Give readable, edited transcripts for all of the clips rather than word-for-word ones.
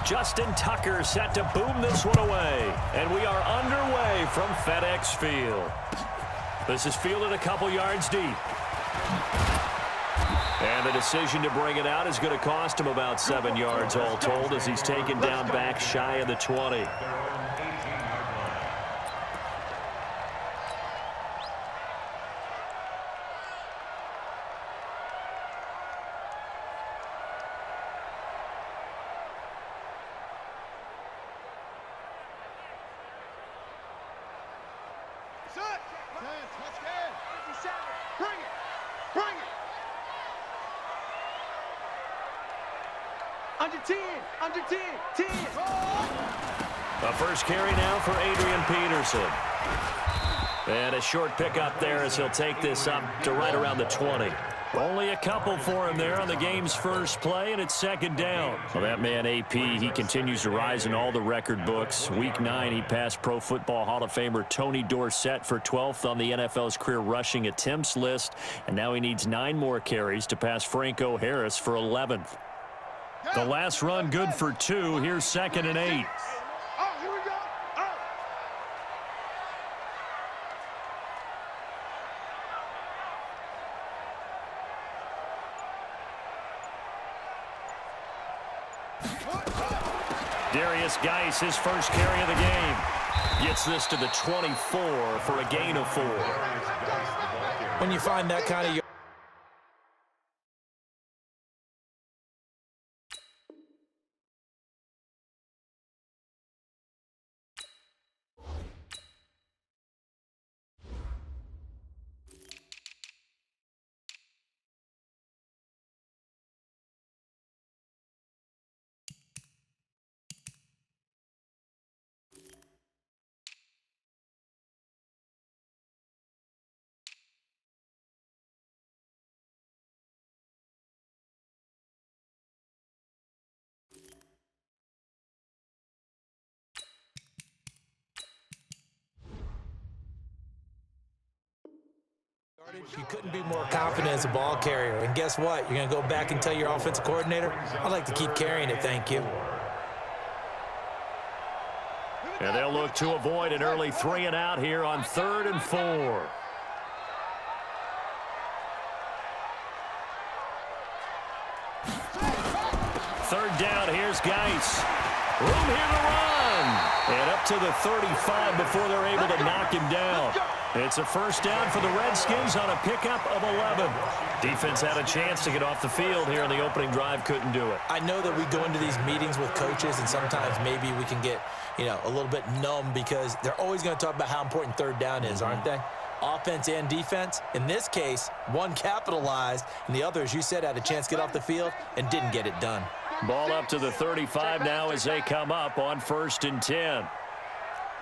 Justin Tucker set to boom this one away. And we are underway from FedEx Field. This is fielded a couple yards deep. And the decision to bring it out is going to cost him about 7 yards all told as he's taken down back shy of the 20. Under 10. A first carry now for Adrian Peterson. And a short pickup there as he'll take this up to right around the 20. Only a couple for him there on the game's first play, and it's second down. Well, that man, AP, he continues to rise in all the record books. Week 9, he passed Pro Football Hall of Famer Tony Dorsett for 12th on the NFL's career rushing attempts list, and now he needs 9 more carries to pass Franco Harris for 11th. The last run good for 2. Here's 2nd and 8. Here we go. Darius Geis, his first carry of the game. Gets this to the 24 for a gain of 4. When you find that kind of... You couldn't be more confident as a ball carrier. And guess what? You're going to go back and tell your offensive coordinator, I'd like to keep carrying it, thank you. And they'll look to avoid an early 3 and out here on 3rd and 4. Third down, here's Geis. Room here to run. And up to the 35 before they're able to knock him down. It's a first down for the Redskins on a pickup of 11. Defense had a chance to get off the field here in the opening drive, couldn't do it. I know that we go into these meetings with coaches, and sometimes maybe we can get, a little bit numb because they're always going to talk about how important third down is, aren't they? Offense and defense. In this case, one capitalized, and the other, as you said, had a chance to get off the field and didn't get it done. Ball up to the 35 now as they come up on 1st and 10.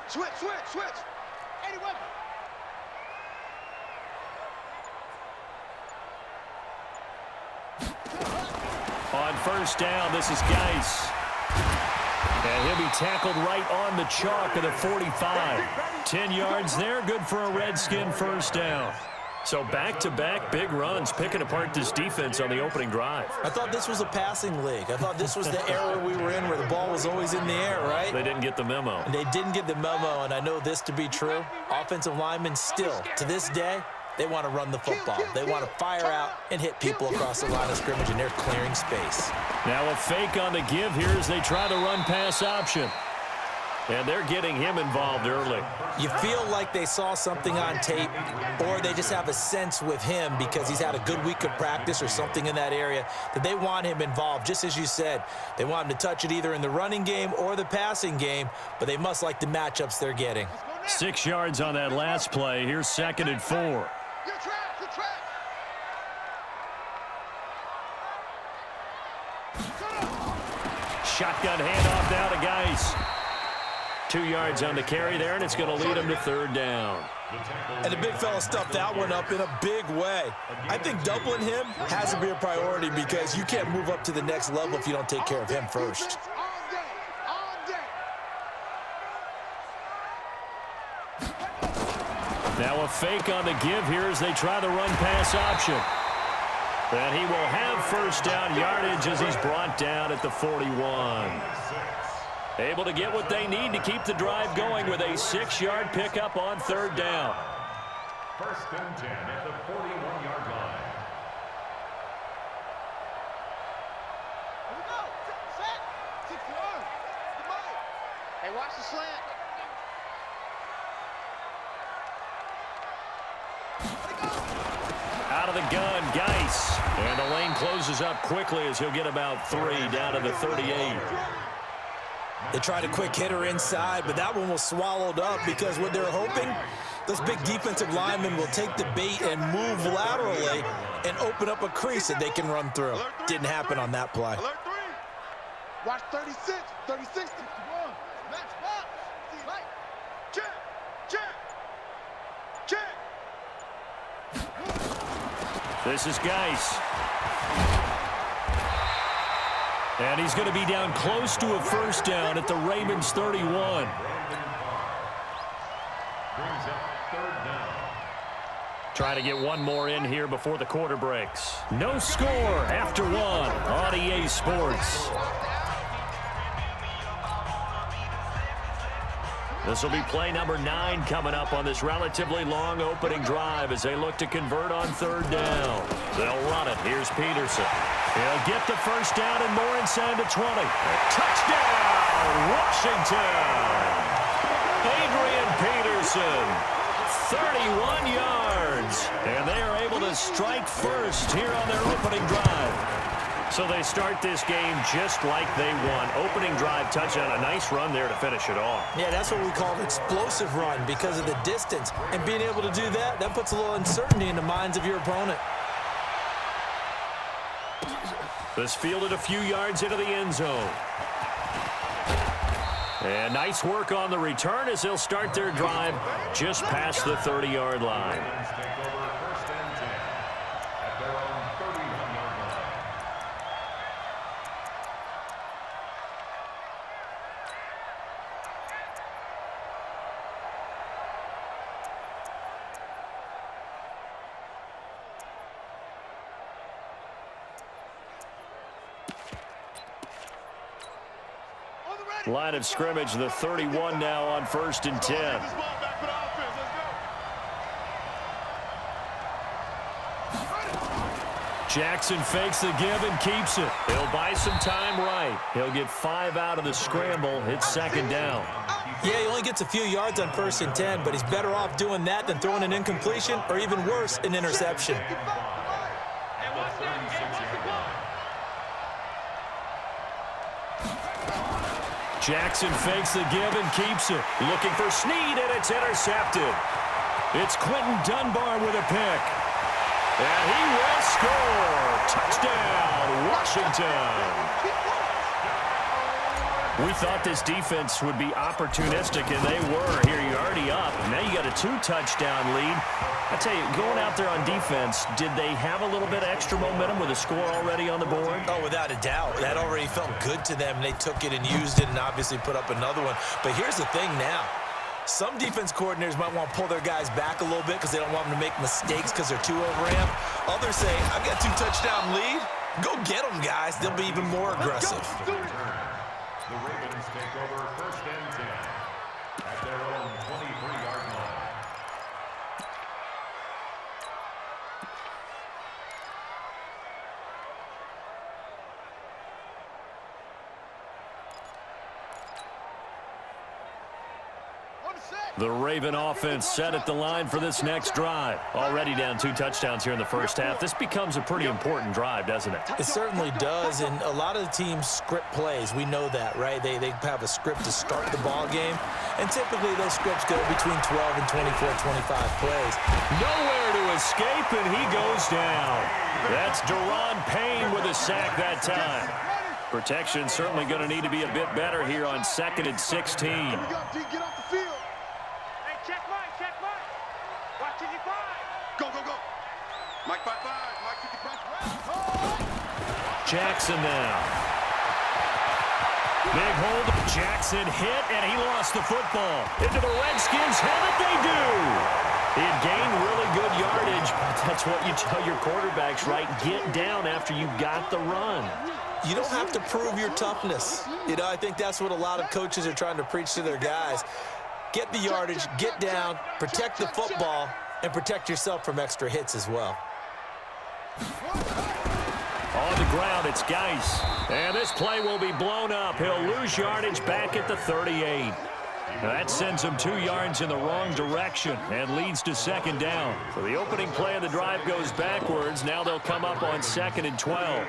Switch. 81. On first down, this is Geis. And he'll be tackled right on the chalk of the 45. 10 yards there, good for a Redskin first down. So back-to-back big runs, picking apart this defense on the opening drive. I thought this was a passing league. I thought this was the era we were in where the ball was always in the air, right? They didn't get the memo. And they didn't get the memo, and I know this to be true. Offensive linemen still, to this day, they want to run the football. They want to fire out and hit people across the line of scrimmage, and they're clearing space. Now a fake on the give here as they try to run pass option. And they're getting him involved early. You feel like they saw something on tape, or they just have a sense with him because he's had a good week of practice or something in that area that they want him involved. Just as you said, they want him to touch it either in the running game or the passing game, but they must like the matchups they're getting. 6 yards on that last play. Here's 2nd and 4. Your track. Shotgun handoff now to Geis. 2 yards on the carry there, and it's going to lead him to 3rd down. And the big fella stuffed that one up in a big way. I think doubling him has to be a priority because you can't move up to the next level if you don't take care of him first. Now a fake on the give here as they try the run pass option. And he will have first down yardage as he's brought down at the 41. Able to get what they need to keep the drive going with a 6-yard pickup on third down. First and 10 at the 41-yard line. Here we go. Set. 61. Hey, watch the slant. Out of the gun, Geis. And the lane closes up quickly as he'll get about 3 down to the 38. They tried a quick hitter inside, but that one was swallowed up because what they're hoping, those big defensive linemen will take the bait and move laterally and open up a crease that they can run through. Didn't happen on that play. Alert 3. Watch 36. 36. 61. Match box. See light. Check. Check. Check. This is Geis. And he's going to be down close to a first down at the Ravens 31. Brings up third down. Trying to get one more in here before the quarter breaks. No score after one on EA Sports. This will be play number 9 coming up on this relatively long opening drive as they look to convert on third down. They'll run it. Here's Peterson. He'll get the first down and more inside the 20. Touchdown, Washington! Adrian Peterson, 31 yards. And they are able to strike first here on their opening drive. So they start this game just like they won. Opening drive touchdown, a nice run there to finish it off. Yeah, that's what we call an explosive run because of the distance. And being able to do that, that puts a little uncertainty in the minds of your opponent. This fielded a few yards into the end zone. And nice work on the return as they'll start their drive just past the 30-yard line. Ravens take over first and 10 at their own 31-yard line. Line of scrimmage, the 31 now on first and 10. This ball back for the offense. Let's go. Jackson fakes the give and keeps it. He'll buy some time right. He'll get 5 out of the scramble. It's second down. Yeah, he only gets a few yards on first and 10, but he's better off doing that than throwing an incompletion or even worse, an interception. Jackson fakes the give and keeps it. Looking for Snead, and it's intercepted. It's Quentin Dunbar with a pick. And he will score. Touchdown, Washington. We thought this defense would be opportunistic, and they were. Here, you're already up. Now you got a 2-touchdown lead. I tell you, going out there on defense, did they have a little bit of extra momentum with a score already on the board? Oh, without a doubt. That already felt good to them. They took it and used it and obviously put up another one. But here's the thing now. Some defense coordinators might want to pull their guys back a little bit because they don't want them to make mistakes because they're too overamped. Others say, I've got a 2-touchdown lead. Go get them, guys. They'll be even more aggressive. The Ravens take over first and 10 at their own 23-yard line. The Raven offense set at the line for this next drive. Already down 2 touchdowns here in the first half. This becomes a pretty important drive, doesn't it? It certainly does, and a lot of the teams script plays. We know that, right? They have a script to start the ball game, and typically those scripts go between 12 and 24, 25 plays. Nowhere to escape, and he goes down. That's Deron Payne with a sack that time. Protection certainly going to need to be a bit better here on 2nd and 16. Here we go, G. Get off the field. Check Mike, check Mike. Watch 55. Go, go, go. Mike 5-5. Mike 55. Jackson now. Big hold. Jackson hit, and he lost the football. Into the RedSkins. How did they do? He had gained really good yardage, but that's what you tell your quarterbacks, right? Get down after you got the run. You don't have to prove your toughness. I think that's what a lot of coaches are trying to preach to their guys. Get the yardage, get down, protect the football, and protect yourself from extra hits as well. On the ground, it's Geis. And this play will be blown up. He'll lose yardage back at the 38. That sends him 2 yards in the wrong direction and leads to second down. So the opening play of the drive goes backwards. Now they'll come up on 2nd and 12.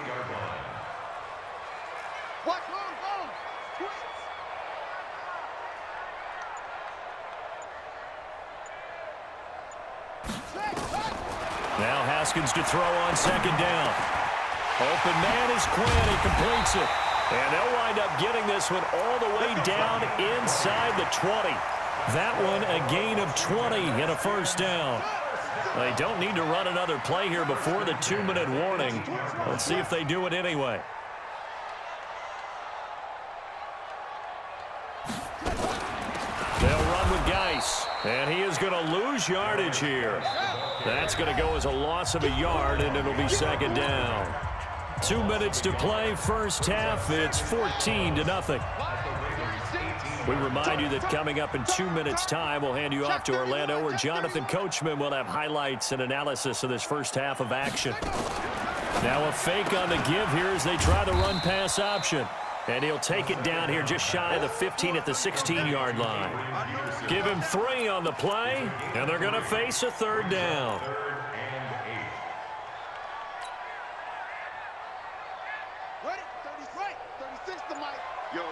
Now Haskins to throw on 2nd down. Open man is Quinn. He completes it. And they'll wind up getting this one all the way down inside the 20. That one a gain of 20 and a first down. They don't need to run another play here before the 2-minute warning. Let's see if they do it anyway. They'll run with Geis. And he is going to lose yardage here. That's going to go as a loss of a yard, and it'll be second down. 2 minutes to play, first half. It's 14-0. We remind you that coming up in 2 minutes' time, we'll hand you off to Orlando, where Jonathan Coachman will have highlights and analysis of this first half of action. Now a fake on the give here as they try the run-pass option. And he'll take it down here just shy of the 15 at the 16-yard line. Give him 3 on the play, and they're going to face a third down. Ready? 36 to Mike. Yo.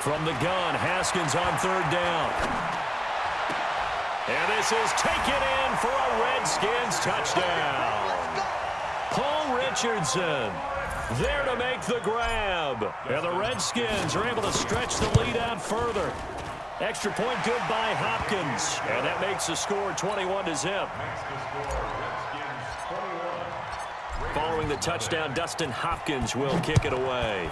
From the gun, Haskins on 3rd down. And this is taken in for a Redskins touchdown. Paul Richardson there to make the grab. And the Redskins are able to stretch the lead out further. Extra point good by Hopkins. And that makes the score 21-0. Following the touchdown, Dustin Hopkins will kick it away.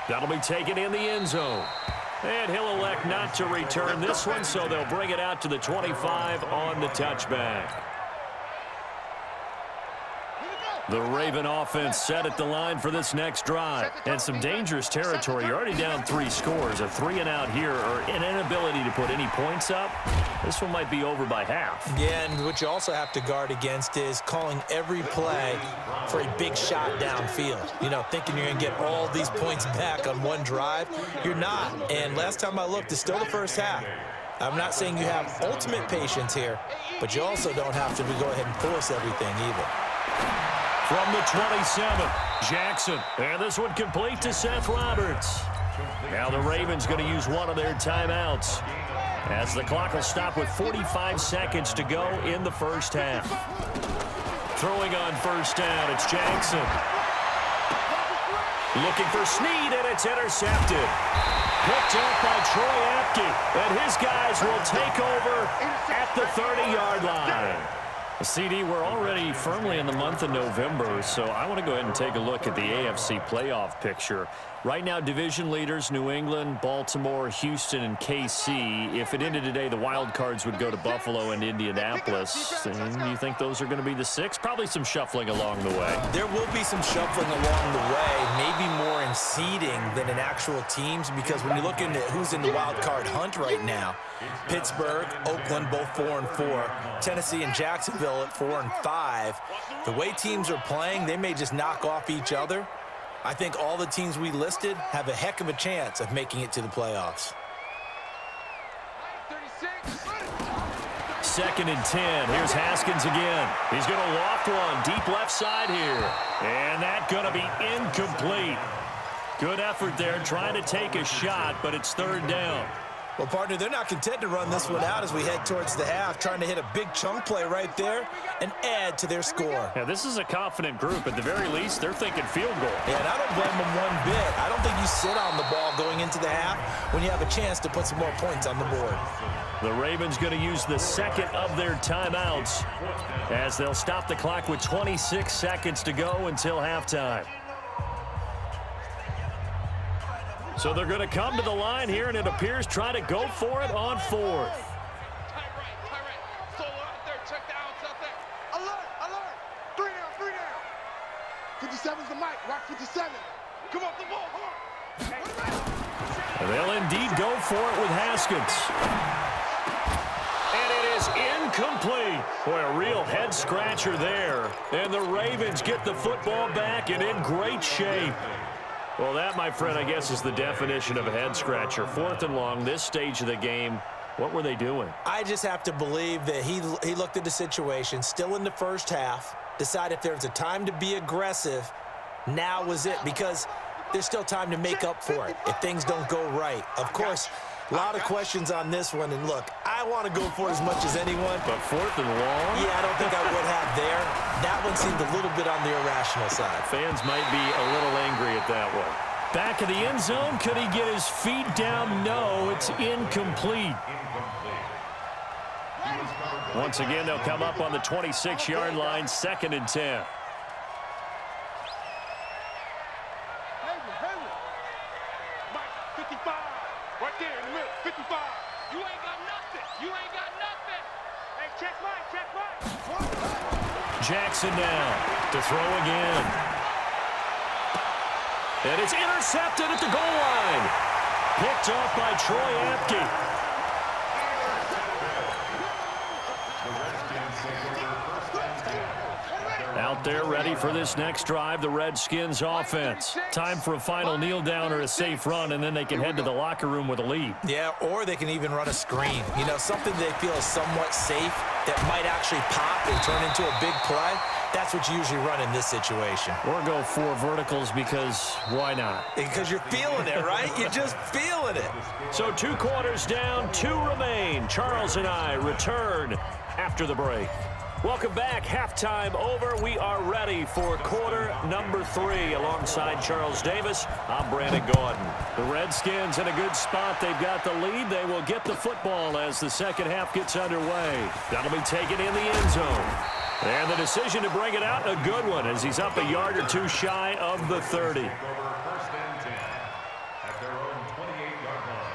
That'll be taken in the end zone. And he'll elect not to return this one, so they'll bring it out to the 25 on the touchback. The Raven offense set at the line for this next drive. And some dangerous territory. You're already down 3 scores. A 3-and-out here, or an inability to put any points up. This one might be over by half. Yeah, and what you also have to guard against is calling every play for a big shot downfield. Thinking you're going to get all these points back on one drive. You're not. And last time I looked, it's still the first half. I'm not saying you have ultimate patience here, but you also don't have to go ahead and force everything either. From the 27, Jackson. And this one complete to Seth Roberts. Now the Ravens going to use one of their timeouts, as the clock will stop with 45 seconds to go in the first half. Throwing on first down, it's Jackson. Looking for Snead, and it's intercepted. Picked up by Troy Apke, and his guys will take over at the 30-yard line. CD, we're already firmly in the month of November, so I want to go ahead and take a look at the AFC playoff picture. Right now, division leaders, New England, Baltimore, Houston, and KC. If it ended today, the wild cards would go to Buffalo and Indianapolis. And you think those are going to be the 6? Probably some shuffling along the way. There will be some shuffling along the way, maybe more in seeding than in actual teams, because when you look into who's in the wild card hunt right now, Pittsburgh, Oakland, both 4-4. Tennessee and Jacksonville at 4-5. The way teams are playing, they may just knock off each other. I think all the teams we listed have a heck of a chance of making it to the playoffs. 2nd and 10. Here's Haskins again. He's going to loft one deep left side here. And that's going to be incomplete. Good effort there trying to take a shot, but it's 3rd down. Well, partner, they're not content to run this one out as we head towards the half, trying to hit a big chunk play right there and add to their score. Yeah, this is a confident group. At the very least, they're thinking field goal. Yeah, and I don't blame them one bit. I don't think you sit on the ball going into the half when you have a chance to put some more points on the board. The Ravens going to use the 2nd of their timeouts as they'll stop the clock with 26 seconds to go until halftime. So they're going to come to the line here, and it appears try to go for it on fourth. Tie right. Solo out there. Check the outs out there. Alert. 3 down. 57's the mic. Watch 57. Come off the ball. And they'll indeed go for it with Haskins. And it is incomplete. Boy, a real head-scratcher there. And the Ravens get the football back and in great shape. Well, that, my friend, I guess is the definition of a head-scratcher. 4th and long, this stage of the game. What were they doing? I just have to believe that he looked at the situation, still in the first half, decided if there was a time to be aggressive, now was it, because there's still time to make up for it if things don't go right. Of course, a lot of questions on this one, and look, I want to go for it as much as anyone. But 4th and long? Yeah, I don't think I would have there. That one seemed a little bit on the irrational side. Fans might be a little angry at that one. Back of the end zone, could he get his feet down? No, it's incomplete. Once again, they'll come up on the 26-yard line, 2nd and 10. Mike, 55. Right there in the middle. 55. You ain't got nothing. Hey, check Mike. Jackson now to throw again. And it's intercepted at the goal line. Picked off by Troy Apke. Out there ready for this next drive, the Redskins offense. Time for a final kneel down or a safe run, and then they can head to the locker room with a lead. Yeah, or they can even run a screen. You know, something they feel is somewhat safe that might actually pop and turn into a big play. That's what you usually run in this situation. Or go 4 verticals because why not? Because you're feeling it, right? You're just feeling it. So 2 quarters down, 2 remain. Charles and I return after the break. Welcome back. Halftime over. We are ready for quarter number 3. Alongside Charles Davis, I'm Brandon Gordon. The Redskins in a good spot. They've got the lead. They will get the football as the second half gets underway. That'll be taken in the end zone. And the decision to bring it out, a good one, as he's up a yard or 2 shy of the 30. 1st and 10 at their own 28-yard line.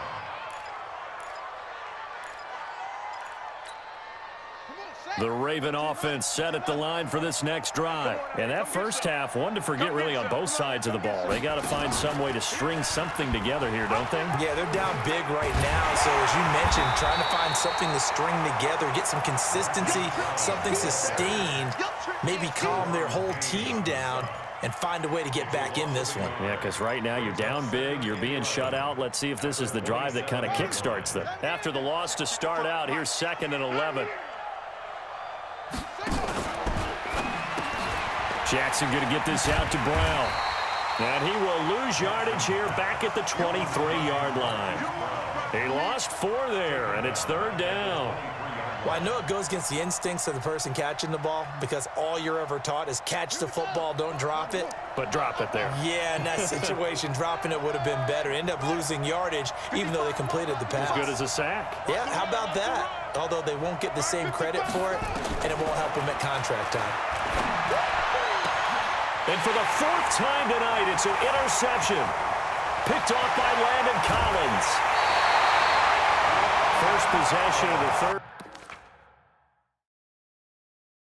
The Raven offense set at the line for this next drive. And that first half, one to forget really on both sides of the ball. They got to find some way to string something together here, don't they? Yeah, they're down big right now. So as you mentioned, trying to find something to string together, get some consistency, something sustained, maybe calm their whole team down and find a way to get back in this one. Yeah, because right now you're down big, you're being shut out. Let's see if this is the drive that kind of kickstarts them. After the loss to start out, here's 2nd and 11. Jackson going to get this out to Brown. And he will lose yardage here back at the 23-yard line. He lost 4 there, and it's 3rd down. Well, I know it goes against the instincts of the person catching the ball because all you're ever taught is catch the football, don't drop it. But drop it there. Yeah, in that situation, dropping it would have been better. End up losing yardage, even though they completed the pass. As good as a sack. Yeah, how about that? Although they won't get the same credit for it, and it won't help them at contract time. And for the 4th time tonight, it's an interception. Picked off by Landon Collins. First possession of the 3rd.